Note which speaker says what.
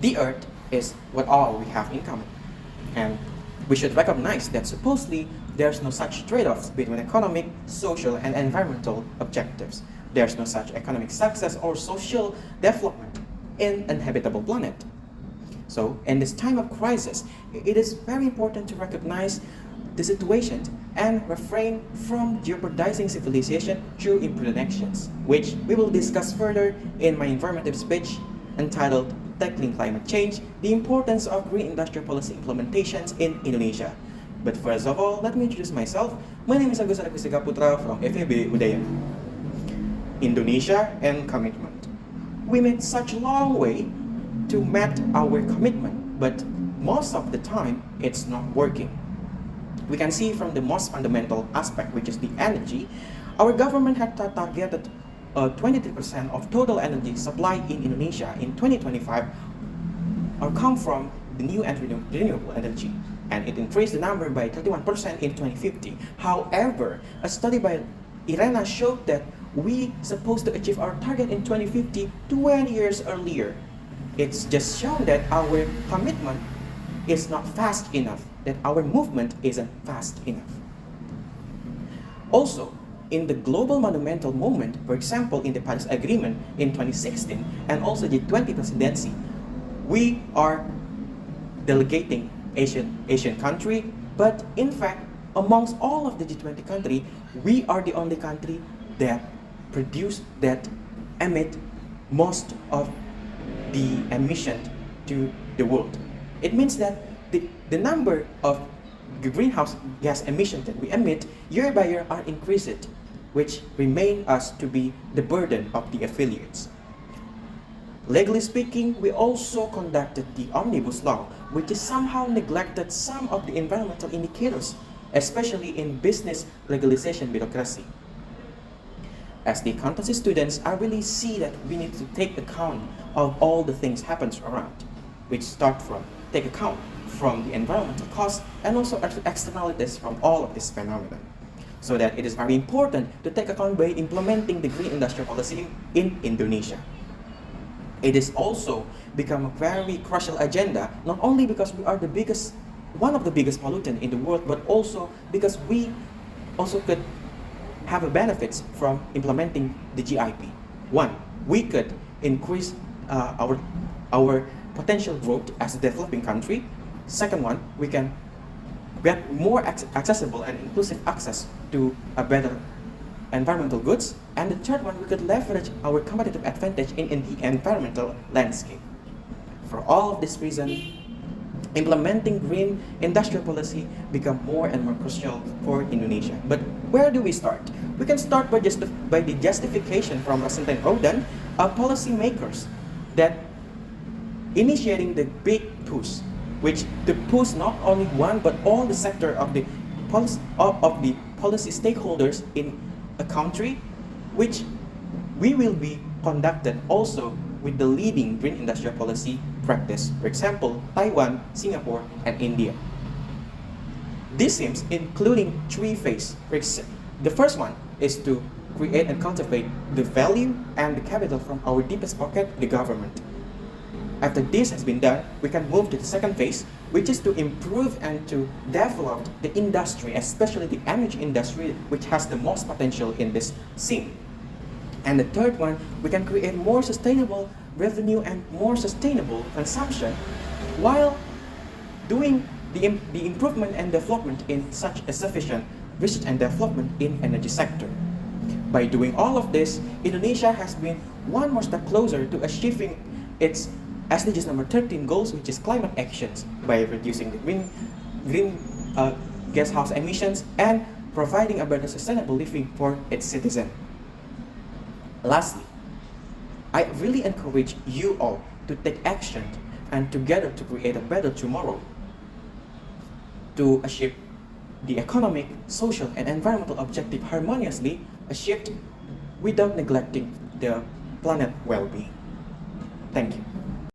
Speaker 1: The Earth is what all we have in common. And we should recognize that supposedly there's no such trade-offs between economic, social, and environmental objectives. There's no such economic success or social development in an habitable planet. So, in this time of crisis, it is very important to recognize the situation and refrain from jeopardizing civilization through imprudent actions, which we will discuss further in my informative speech entitled Tackling Climate Change, the Importance of Green Industrial Policy Implementations in Indonesia. But first of all, let me introduce myself. My name is Agus Erik Wistika Putra from FEB Udayana. Indonesia and commitment. We made such a long way to meet our commitment, but most of the time it's not working. We can see from the most fundamental aspect, which is the energy, our government had targeted 23% of total energy supply in Indonesia in 2025 or come from the new and renewable energy, and it increased the number by 31% in 2050. However, a study by IRENA showed that we supposed to achieve our target in 2050 20 years earlier. It's just shown that our commitment is not fast enough, that our movement isn't fast enough. Also, in the global monumental movement, for example, in the Paris Agreement in 2016 and also the G20 presidency, we are delegating Asian country, but in fact, amongst all of the G20 country, we are the only country that emit most of the emission to the world. It means that the number of greenhouse gas emissions that we emit year by year are increased, which remain us to be the burden of the affiliates. Legally speaking, we also conducted the Omnibus Law, which is somehow neglected some of the environmental indicators, especially in business legalization bureaucracy. As the accountancy students, I really see that we need to take account of all the things happens around, which take account from the environmental costs and also externalities from all of this phenomenon. So that it is very important to take account by implementing the green industrial policy in Indonesia. It is also become a very crucial agenda, not only because we are one of the biggest pollutants in the world, but also because we also could have a benefits from implementing the GIP. One, we could increase our potential growth as a developing country. Second one, we can get more accessible and inclusive access to a better environmental goods. And the third one, we could leverage our competitive advantage in the environmental landscape. For all of this reason, implementing green industrial policy become more and more crucial for Indonesia. But where do we start? We can start by the justification from Rasentan Rodan, policymakers, that initiating the big push, which to push not only one but all the sector of the policy stakeholders in a country, which we will be conducted also with the leading green industrial policy practice, for example, Taiwan, Singapore, and India. This seems including three phases. The first one is to create and cultivate the value and the capital from our deepest pocket, the government. After this has been done, we can move to the second phase, which is to improve and to develop the industry, especially the energy industry, which has the most potential in this scene. And the third one, we can create more sustainable revenue and more sustainable consumption while doing the improvement and development in such a sufficient research and development in energy sector. By doing all of this, Indonesia has been one more step closer to achieving its SDGs number 13 goals, which is climate actions, by reducing the green gas house emissions and providing a better sustainable living for its citizens. Lastly, I really encourage you all to take action and together to create a better tomorrow to achieve the economic, social, and environmental objective harmoniously achieved without neglecting the planet well-being. Thank you.